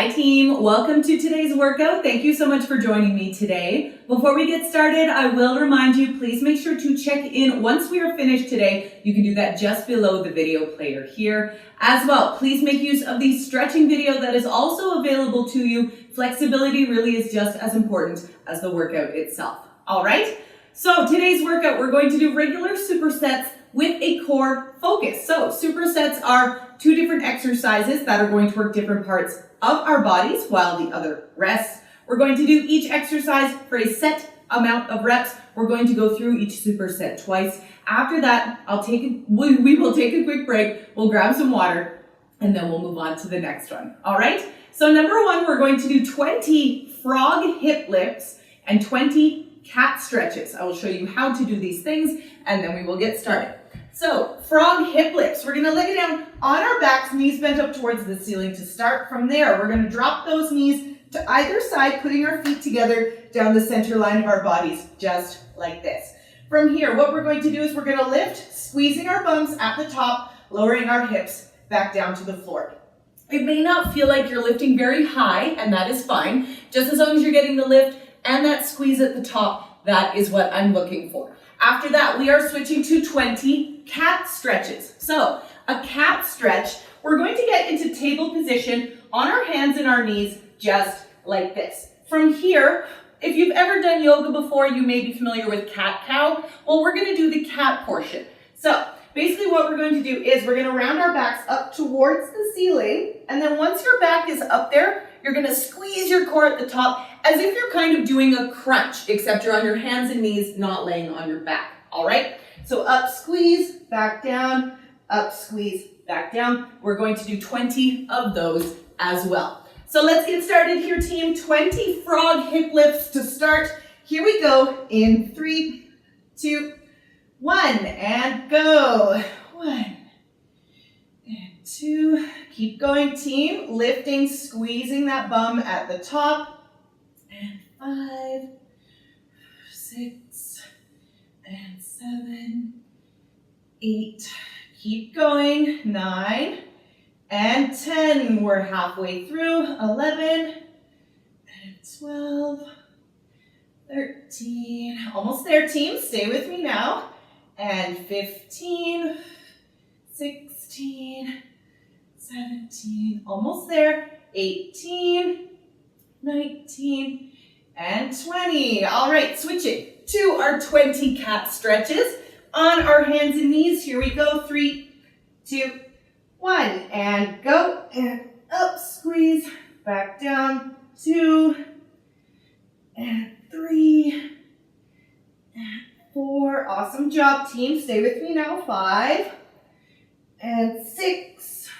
Hi team, welcome to today's workout. Thank you so much for joining me today. Before we get started, I will remind you, please make sure to check in once we are finished today. You can do that just below the video player here. As well, please make use of the stretching video that is also available to you. Flexibility really is just as important as the workout itself. All right, so today's workout, we're going to do regular supersets with a core focus. So supersets are two different exercises that are going to work different parts of our bodies while the other rests. We're going to do each exercise for a set amount of reps. We're going to go through each superset twice. After that, we will take a quick break. We'll grab some water and then we'll move on to the next one. All right. So number one, we're going to do 20 frog hip lifts and 20 cat stretches. I will show you how to do these things and then we will get started. So frog hip lifts, we're gonna lay down on our backs, knees bent up towards the ceiling to start. From there, we're gonna drop those knees to either side, putting our feet together down the center line of our bodies, just like this. From here, what we're going to do is we're gonna lift, squeezing our bums at the top, lowering our hips back down to the floor. It may not feel like you're lifting very high, and that is fine. Just as long as you're getting the lift and that squeeze at the top, that is what I'm looking for. After that, we are switching to 20 cat stretches. So a cat stretch, we're going to get into table position on our hands and our knees, just like this. From here, if you've ever done yoga before, you may be familiar with cat-cow. Well, we're going to do the cat portion. So basically what we're going to do is we're going to round our backs up towards the ceiling. And then once your back is up there, you're going to squeeze your core at the top as if you're kind of doing a crunch, except you're on your hands and knees, not laying on your back. All right? So up, squeeze, back down, up, squeeze, back down. We're going to do 20 of those as well. So let's get started here, team. 20 frog hip lifts to start. Here we go in 3, 2, 1, and go. 1 and 2. Keep going, team. Lifting, squeezing that bum at the top. And 5, 6, and 7, 8. Keep going. 9 and 10. We're halfway through. 11 and 12, 13. Almost there, team. Stay with me now. And 15, 16, 17. Almost there. 18, 19, and 20. All right, switching to our 20 cat stretches on our hands and knees. Here we go. 3, 2, 1, and go. And up, squeeze, back down. 2, and 3, and 4. Awesome job, team. Stay with me now. 5, and 6,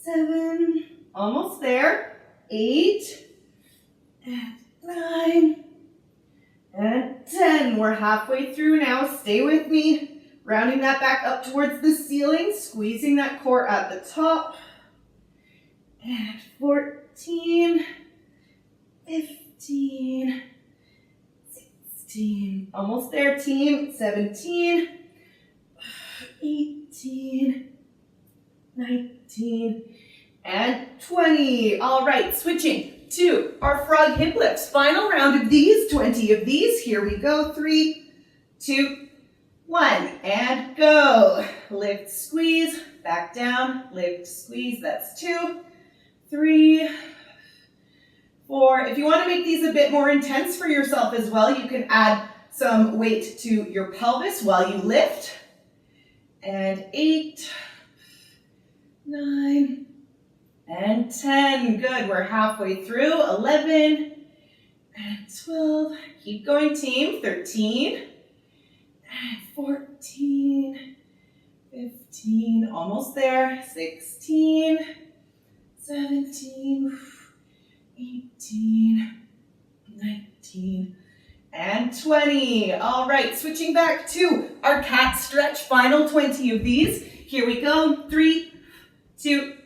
7, almost there. 8, and 9, and 10. We're halfway through now. Stay with me. Rounding that back up towards the ceiling, squeezing that core at the top. And 14, 15, 16. Almost there, team. 17, 18, 19, and 20. All right, switching to our frog hip lifts. Final round of these, 20 of these. Here we go. 3, 2, 1, and go. Lift, squeeze, back down, lift, squeeze. That's 2, 3, 4. If you want to make these a bit more intense for yourself as well, you can add some weight to your pelvis while you lift. And 8, 9, and 10. Good. We're halfway through. 11 and 12. Keep going, team. 13 and 14, 15. Almost there. 16, 17, 18, 19, and 20. All right. Switching back to our cat stretch. Final 20 of these. Here we go. 3, 2,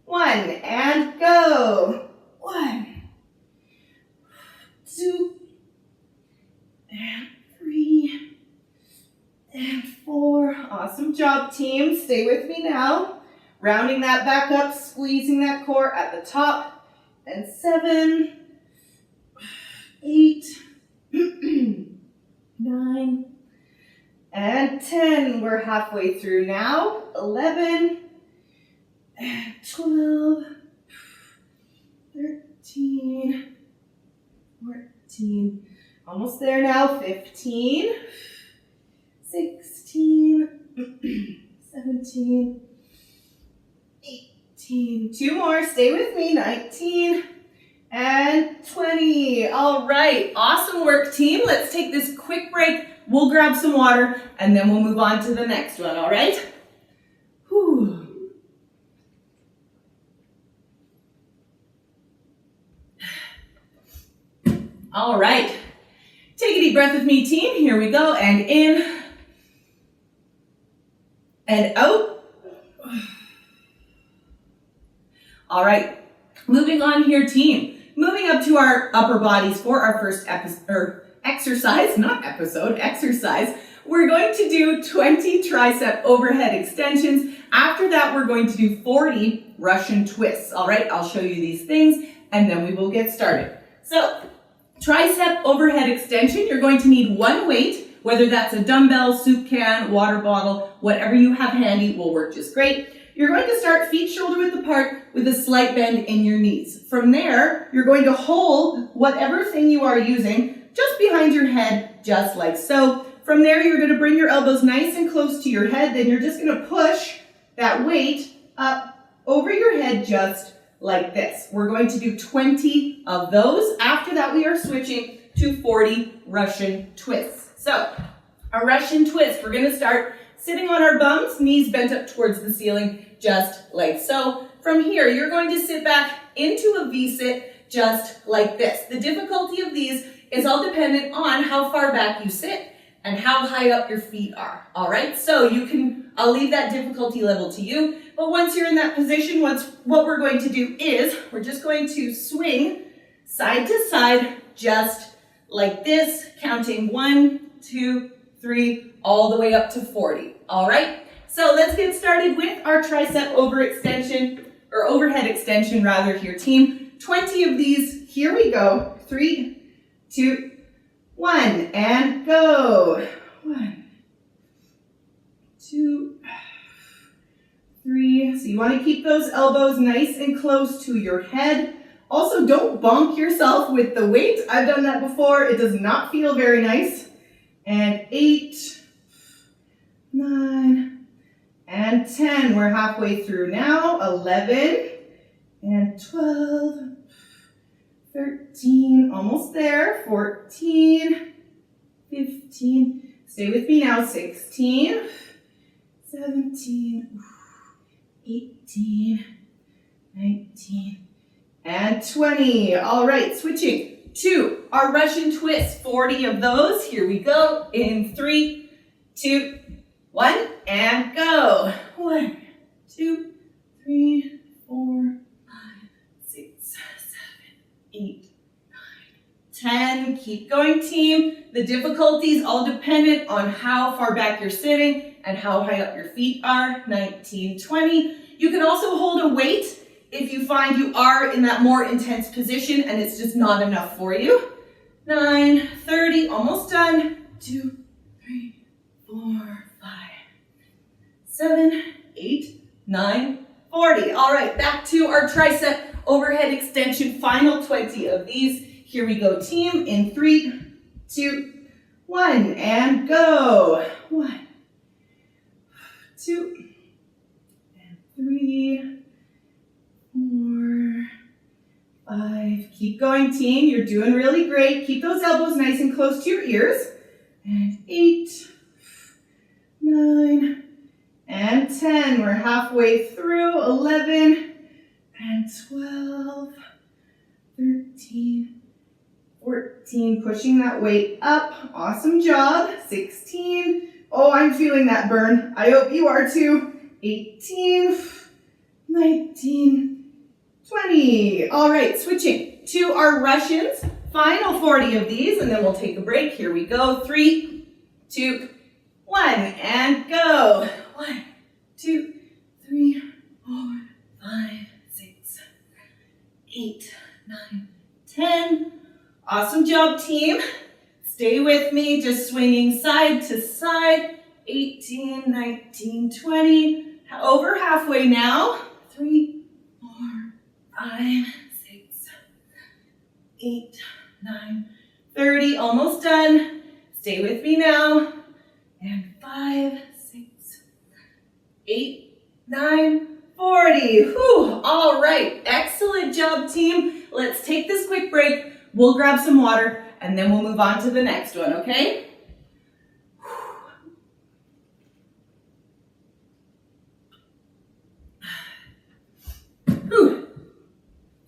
1, and go. 1, 2, and 3, and 4. Awesome job, team. Stay with me now. Rounding that back up, squeezing that core at the top. And 7, 8, 9, and 10. We're halfway through now. 11, and 12, 13, 14. Almost there now. 15, 16, 17, 18. 2 more. Stay with me. 19. And 20. All right, awesome work, team. Let's take this quick break. We'll grab some water and then we'll move on to the next one, all right? Whew. All right, take a deep breath with me, team. Here we go, and in and out. All right, moving on here, team. Moving up to our upper bodies for our first exercise, we're going to do 20 tricep overhead extensions. After that, we're going to do 40 Russian twists. All right, I'll show you these things and then we will get started. So, tricep overhead extension, you're going to need one weight, whether that's a dumbbell, soup can, water bottle, whatever you have handy will work just great. You're going to start feet shoulder width apart with a slight bend in your knees. From there, you're going to hold whatever thing you are using just behind your head, just like so. From there, you're going to bring your elbows nice and close to your head. Then you're just going to push that weight up over your head just like this. We're going to do 20 of those. After that, we are switching to 40 Russian twists. So, a Russian twist, we're going to start sitting on our bums, knees bent up towards the ceiling, just like so. From here, you're going to sit back into a V-sit, just like this. The difficulty of these is all dependent on how far back you sit and how high up your feet are, all right? So I'll leave that difficulty level to you, but once you're in that position, what we're going to do is, we're just going to swing side to side, just like this, counting 1, 2, 3, all the way up to 40, all right? So let's get started with our tricep overhead extension rather here, team. 20 of these, here we go. 3, 2, 1, and go. 1, 2, 3. So you want to keep those elbows nice and close to your head. Also, don't bonk yourself with the weight. I've done that before. It does not feel very nice. And 8, 9, and 10. We're halfway through now. 11, and 12, 13, almost there. 14, 15. Stay with me now. 16, 17, 18, 19, and 20. All right, switching to our Russian twist. 40 of those. Here we go. In 3, 2, 1, and go. 1, 2, 3, 4, 5, 6, 7, 8, 9, 10. Keep going, team. The difficulty is all dependent on how far back you're sitting and how high up your feet are. 19, 20. You can also hold a weight if you find you are in that more intense position and it's just not enough for you. 9, 30, almost done. 2, 3, 4, 5, 7, 8, 9, 40. All right, back to our tricep overhead extension. Final 20 of these. Here we go, team. In 3, 2, 1, and go. 1, 2, and 3, 4, 5. Keep going, team. You're doing really great. Keep those elbows nice and close to your ears. And 8, 9, and 10. We're halfway through. 11, and 12, 13, 14. Pushing that weight up. Awesome job. 16. Oh, I'm feeling that burn. I hope you are too. 18, 19, 20. All right, switching to our Russians. Final 40 of these, and then we'll take a break. Here we go. 3, 2, 1, and go. 1, 2, 3, 4, 5, 6, 8, 9, 10. Awesome job, team. Stay with me, just swinging side to side. 18, 19, 20. Over halfway now. 3, 4, 5, 6, 8, 9, 30. Almost done. Stay with me now. And 5, 6, 8, 9, 40. Whew. All right. Excellent job, team. Let's take this quick break. We'll grab some water and then we'll move on to the next one, okay? Whew.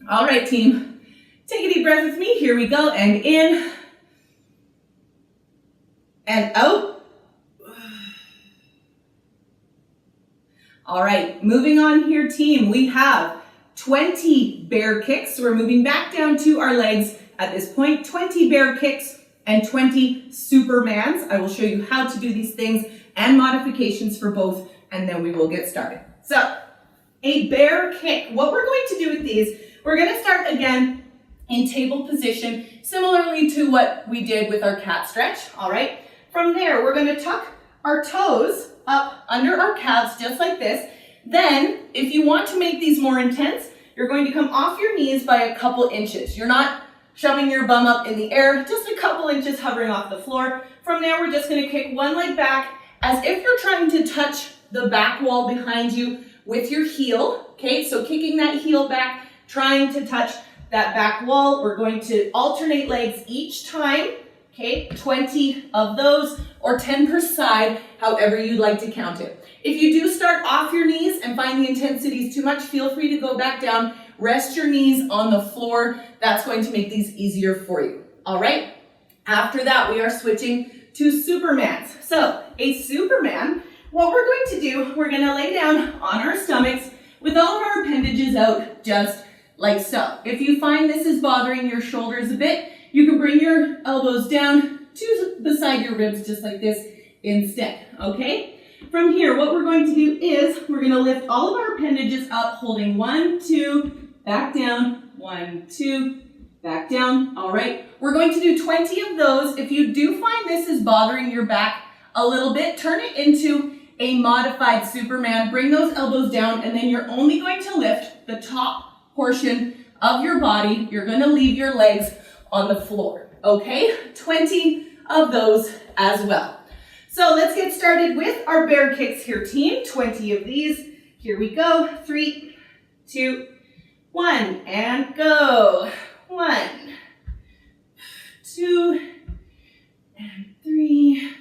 All right, team. Take a deep breath with me. Here we go. And in and out. All right, moving on here, team. We have 20 bear kicks. So we're moving back down to our legs at this point. 20 bear kicks and 20 supermans. I will show you how to do these things and modifications for both, and then we will get started. So, a bear kick. What we're going to do with these, we're going to start again in table position, similarly to what we did with our cat stretch. All right. From there, we're going to tuck our toes up under our calves just like this. Then, if you want to make these more intense, you're going to come off your knees by a couple inches. You're not shoving your bum up in the air, just a couple inches hovering off the floor. From there, we're just going to kick one leg back as if you're trying to touch the back wall behind you with your heel. Okay, so kicking that heel back, trying to touch that back wall. We're going to alternate legs each time. Okay, 20 of those or 10 per side, however you'd like to count it. If you do start off your knees and find the intensity is too much, feel free to go back down. Rest your knees on the floor. That's going to make these easier for you. All right. After that, we are switching to Supermans. So a Superman, what we're going to do, we're going to lay down on our stomachs with all of our appendages out just like so. If you find this is bothering your shoulders a bit, you can bring your elbows down to beside your ribs just like this instead, okay? From here, what we're going to do is we're going to lift all of our appendages up, holding 1, 2, back down, 1, 2, back down. All right, we're going to do 20 of those. If you do find this is bothering your back a little bit, turn it into a modified Superman. Bring those elbows down, and then you're only going to lift the top portion of your body. You're going to leave your legs on the floor, okay? 20 of those as well. So let's get started with our bear kicks here, team. 20 of these. Here we go. 3, 2, 1, and go. 1, 2, and 3,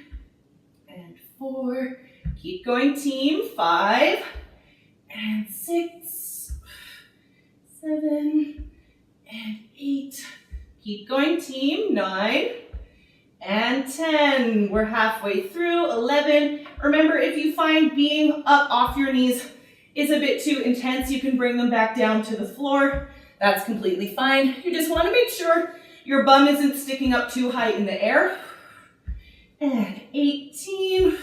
and 4. Keep going, team. 5, and 6, 7, and 8. Keep going, team. 9, and 10. We're halfway through. 11. Remember, if you find being up off your knees is a bit too intense, you can bring them back down to the floor. That's completely fine. You just want to make sure your bum isn't sticking up too high in the air. And 18,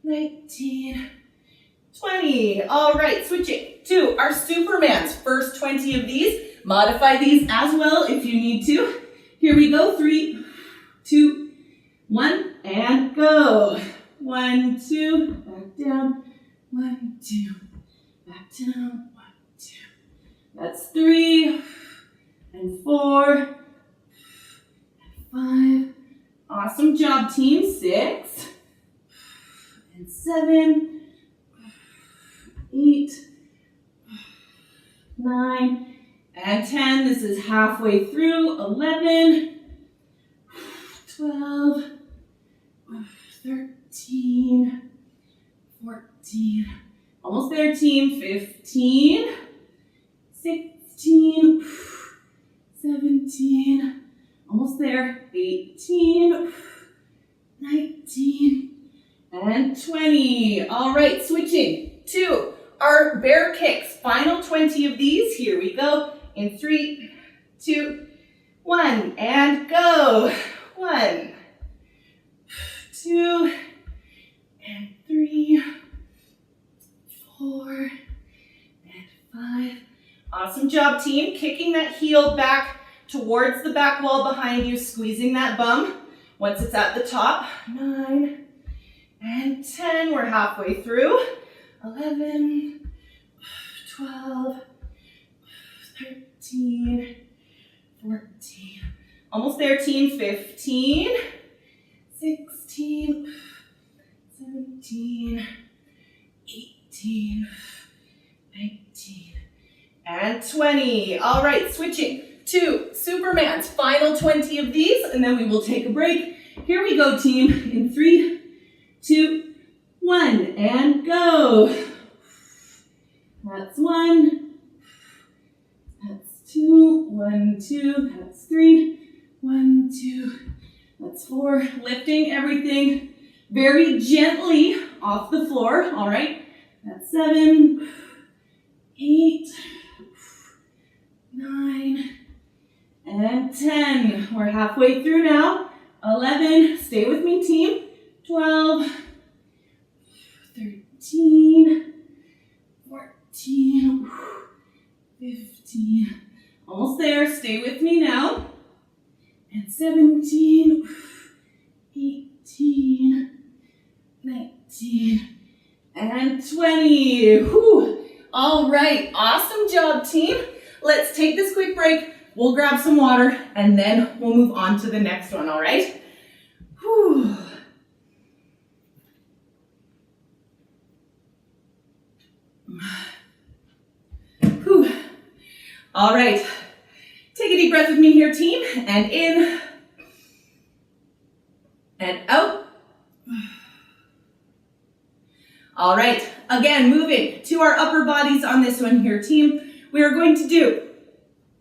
19, 20. All right, switching to our Supermans. First 20 of these. Modify these as well if you need to. Here we go. 3, 2, 1, and go. 1, 2, back down. 1, 2, back down. 1, 2. That's 3, and 4, and 5. Awesome job, team. 6, and 7, 8, 9, and 10. This is halfway through. 11, 12, 13, 14. Almost there, team. 15, 16, 17. Almost there. 18, 19, and 20. All right, switching to our bear kicks. Final 20 of these. Here we go. In 3, 2, 1, and go. 1, 2, and 3, 4, 5. Awesome job, team. Kicking that heel back towards the back wall behind you, squeezing that bum. Once it's at the top, 9 and 10. We're halfway through. 11, 12, 13, 14. Almost there, team. 15, 16, 17, 18, 19, and 20. All right, switching to Superman's final 20 of these, and then we will take a break. Here we go, team. In 3, 2, 1, and go. That's 1. That's 2. 1, 2. That's 3. 1, 2. That's 4. Lifting everything very gently off the floor. All right. That's 7, 8, 9, and 10. We're halfway through now. 11. Stay with me, team. 12, 13, 14, 15. Almost there. Stay with me now. And 17, 18, 19, and 20. Whew. All right. Awesome job, team. Let's take this quick break. We'll grab some water, and then we'll move on to the next one, all right? Whew. Whew. All right. Take a deep breath with me here, team. And in and out. All right. Again, moving to our upper bodies on this one here, team. We are going to do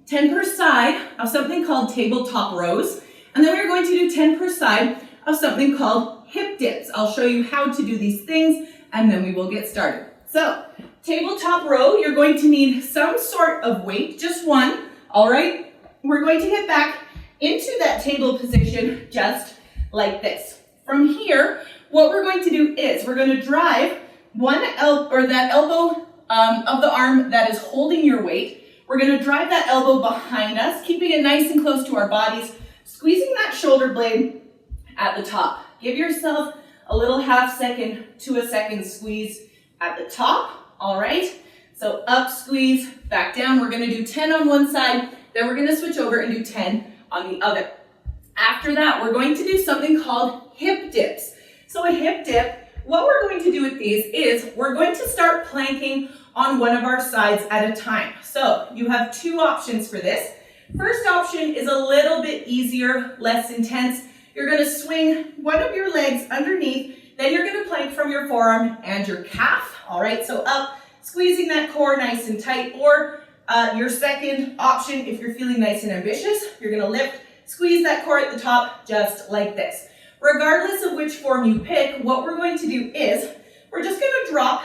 10 per side of something called tabletop rows. And then we're going to do 10 per side of something called hip dips. I'll show you how to do these things, and then we will get started. So, tabletop row, you're going to need some sort of weight, just one. All right, we're going to get back into that table position just like this. From here, what we're going to do is we're going to drive that elbow of the arm that is holding your weight. We're going to drive that elbow behind us, keeping it nice and close to our bodies, squeezing that shoulder blade at the top. Give yourself a little half second to a second squeeze at the top. All right. So up, squeeze, back down. We're going to do 10 on one side, then we're going to switch over and do 10 on the other. After that, we're going to do something called hip dips. So a hip dip, what we're going to do with these is we're going to start planking on one of our sides at a time. So you have two options for this. First option is a little bit easier, less intense. You're going to swing one of your legs underneath, then you're going to plank from your forearm and your calf. All right, so up, squeezing that core nice and tight, or your second option, if you're feeling nice and ambitious, you're gonna lift, squeeze that core at the top, just like this. Regardless of which form you pick, what we're going to do is, we're just gonna drop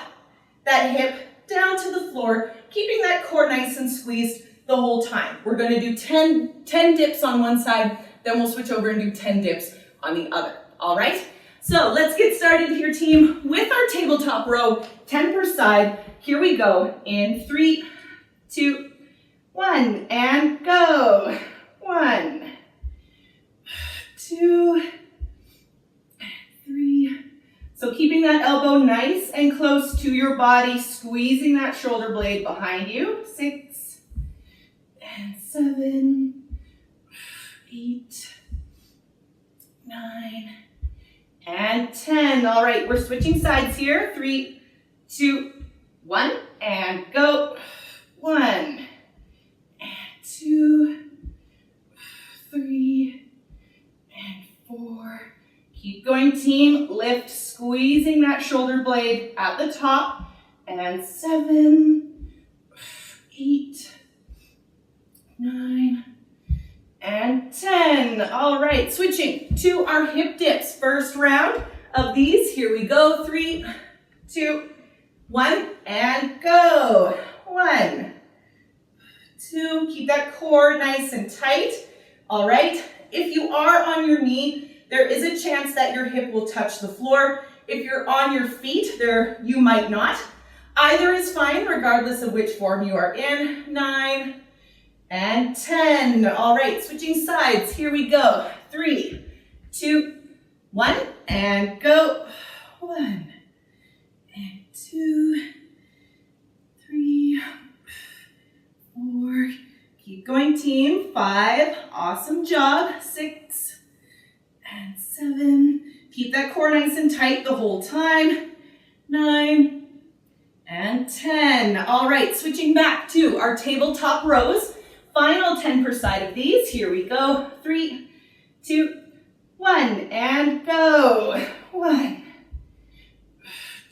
that hip down to the floor, keeping that core nice and squeezed the whole time. We're gonna do 10 dips on one side, then we'll switch over and do 10 dips on the other, all right? So let's get started here, team, with our tabletop row, 10 per side. Here we go in 3, 2, 1, and go. 1, 2, 3. So keeping that elbow nice and close to your body, squeezing that shoulder blade behind you. 6, and 7, 8, 9, and 10. All right, we're switching sides here. 3, 2, 1, and go. 1, and 2, 3, and 4. Keep going, team. Lift, squeezing that shoulder blade at the top. And 7, 8, 9, and 10. All right, switching to our hip dips. First round of these. Here we go. 3, 2, 1, and go. 1, 2. Keep that core nice and tight. All right. If you are on your knee, there is a chance that your hip will touch the floor. If you're on your feet, you might not. Either is fine, regardless of which form you are in. 9 and 10. All right, switching sides. Here we go. 3, 2, 1, and go. 1 and 2, 3, 4. Keep going, team. 5. Awesome job. 6 and 7. Keep that core nice and tight the whole time. 9 and 10. All right, switching back to our tabletop rows. Final 10 per side of these. Here we go. 3, 2, 1, and go. 1,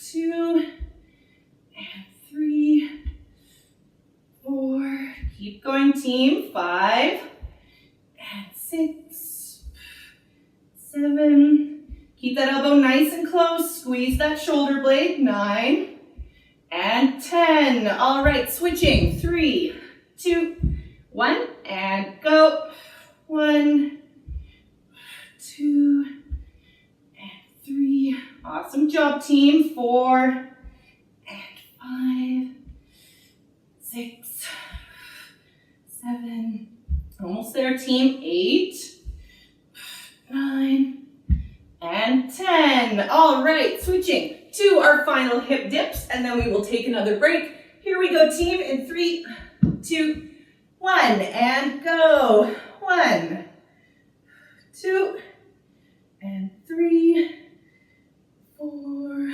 2, and 3, 4. Keep going, team. 5 and 6, 7. Keep that elbow nice and close. Squeeze that shoulder blade. 9 and 10. All right, switching. 3, 2, 1, and go. 1, 2, and 3. Awesome job, team. 4 and 5, 6, 7. Almost there, team. 8, 9, and 10. All right, switching to our final hip dips, and then we will take another break. Here we go, team, in 3, 2, 1, and go. 1, 2, and 3, 4,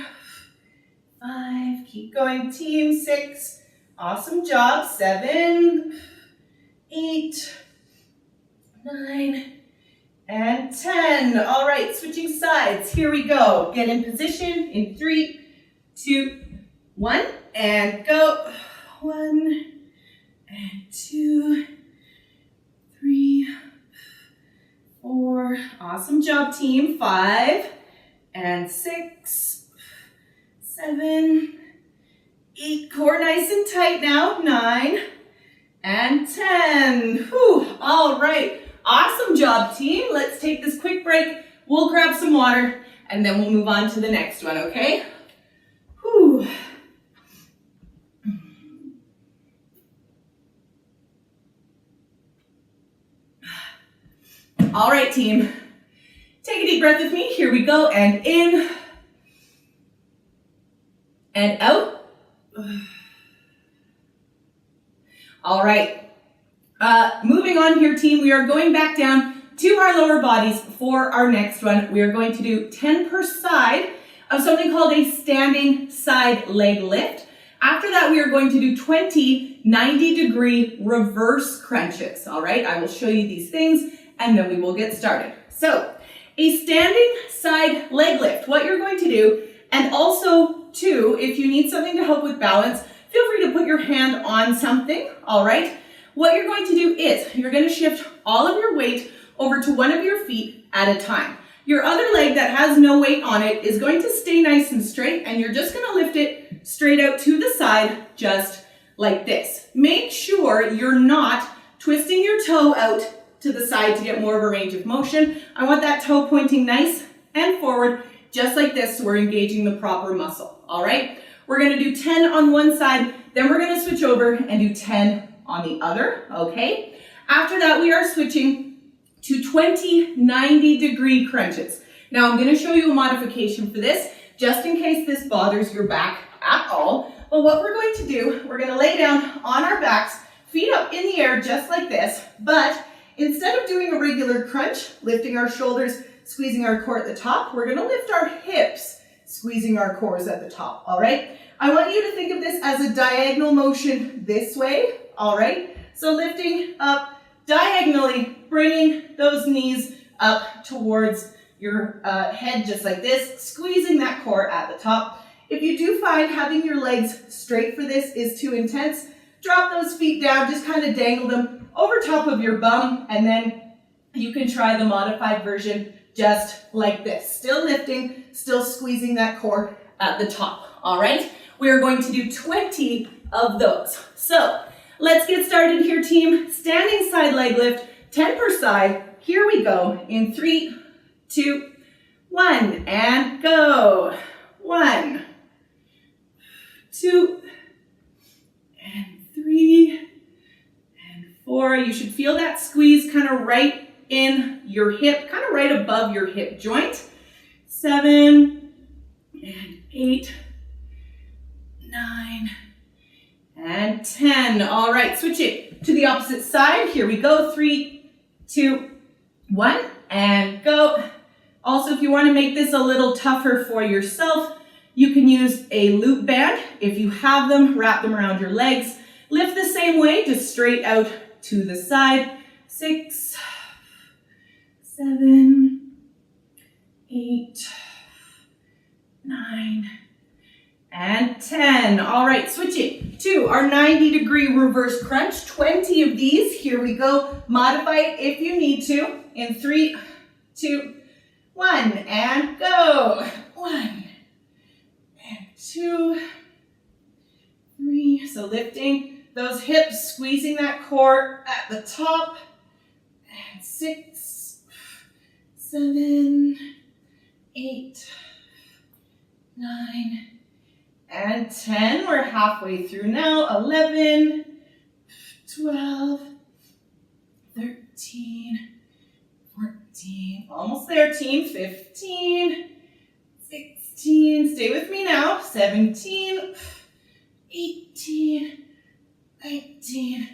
5. Keep going, team. 6. Awesome job. 7, 8, 9, and 10. All right, switching sides. Here we go. Get in position in 3, 2, 1, and go. 1, and 2, 3, 4. Awesome job, team. 5 and 6, 7, 8. Core nice and tight now. 9 and 10. Whew. All right. Awesome job, team. Let's take this quick break. We'll grab some water and then we'll move on to the next one, okay? Whew. All right, team. Take a deep breath with me. Here we go. And in and out. All right. Moving on here, team, we are going back down to our lower bodies for our next one. We are going to do 10 per side of something called a standing side leg lift. After that, we are going to do 20 90-degree reverse crunches. All right, I will show you these things and then we will get started. So, a standing side leg lift, what you're going to do, and also too, if you need something to help with balance, feel free to put your hand on something, all right? What you're going to do is you're going to shift all of your weight over to one of your feet at a time. Your other leg that has no weight on it is going to stay nice and straight, and you're just going to lift it straight out to the side, just like this. Make sure you're not twisting your toe out to the side to get more of a range of motion. I want that toe pointing nice and forward, just like this, so we're engaging the proper muscle, all right? We're going to do 10 on one side, then we're going to switch over and do 10 on the other, okay? After that, we are switching to 20 90-degree crunches. Now, I'm going to show you a modification for this, just in case this bothers your back at all. But what we're going to do, we're going to lay down on our backs, feet up in the air just like this, but instead of doing a regular crunch, lifting our shoulders, squeezing our core at the top, we're going to lift our hips, squeezing our cores at the top, all right? I want you to think of this as a diagonal motion this way, all right? So lifting up diagonally, bringing those knees up towards your head just like this, squeezing that core at the top. If you do find having your legs straight for this is too intense, drop those feet down, just kind of dangle them over top of your bum, and then you can try the modified version just like this. Still lifting, still squeezing that core at the top, all right? We are going to do 20 of those. So let's get started here, team. Standing side leg lift, 10 per side. Here we go in 3, 2, 1, and go. 1, 2, and 3, and 4. You should feel that squeeze kind of right in your hip, kind of right above your hip joint. 7, and 8, 9, and 10. All right, switch it to the opposite side. Here we go. 3, 2, 1, and go. Also, if you want to make this a little tougher for yourself, you can use a loop band. If you have them, wrap them around your legs. Lift the same way, just straight out to the side. 6, 7, 8, 9, and 10. All right, switching to our 90-degree reverse crunch. 20 of these. Here we go. Modify it if you need to. In 3, 2, 1, and go. 1, and 2, 3. So lifting those hips, squeezing that core at the top. And 6, 7, 8, 9, and 10. We're halfway through now. 11, 12, 13, 14. Almost there, team. 15, 16. Stay with me now. 17, 18, 19,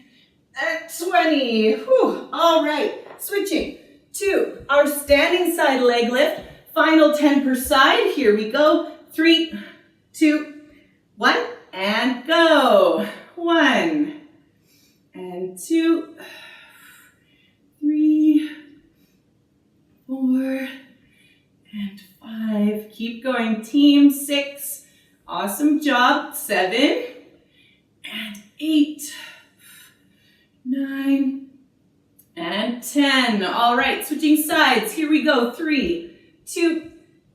and 20. Whew. All right. Switching to our standing side leg lift. Final 10 per side. Here we go. 3, 2, 1, and go. 1, and 2, 3, 4, and 5. Keep going, team. 6. Awesome job. 7, and 8, 9, and 10. All right, switching sides. Here we go. 3, 2,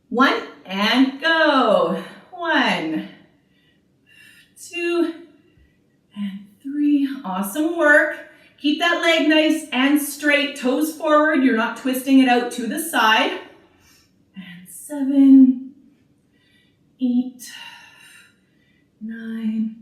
1, and go. 1, 2, and 3. Awesome work. Keep that leg nice and straight, toes forward. You're not twisting it out to the side. And 7, 8, 9,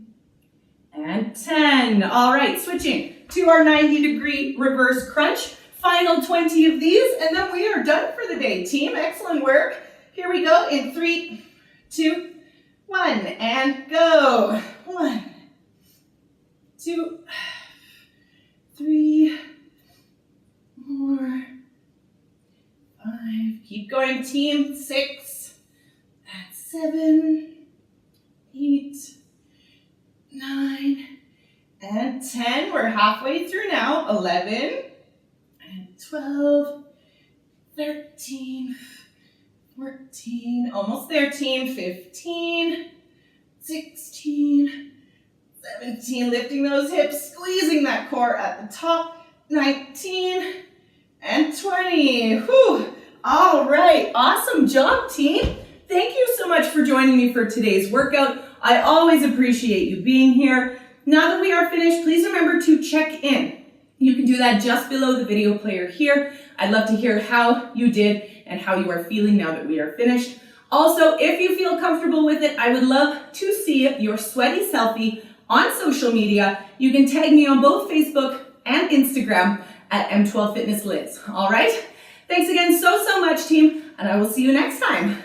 and 10. All right, switching to our 90-degree reverse crunch. Final 20 of these, and then we are done for the day, team. Excellent work. Here we go in 3, 2, 1, and go. 1, 2, 3, 4, 5. Keep going, team. 6, and 7, 8, 9, and 10. We're halfway through now. 11, and 12, 13, 14. Almost there, team. 15, 16, 17. Lifting those hips, squeezing that core at the top. 19, and 20. Whew. All right. Awesome job, team. Thank you so much for joining me for today's workout. I always appreciate you being here. Now that we are finished, please remember to check in. You can do that just below the video player here. I'd love to hear how you did and how you are feeling now that we are finished. Also, if you feel comfortable with it, I would love to see your sweaty selfie on social media. You can tag me on both Facebook and Instagram at M12 Fitness Liz. All right? Thanks again so much, team, and I will see you next time.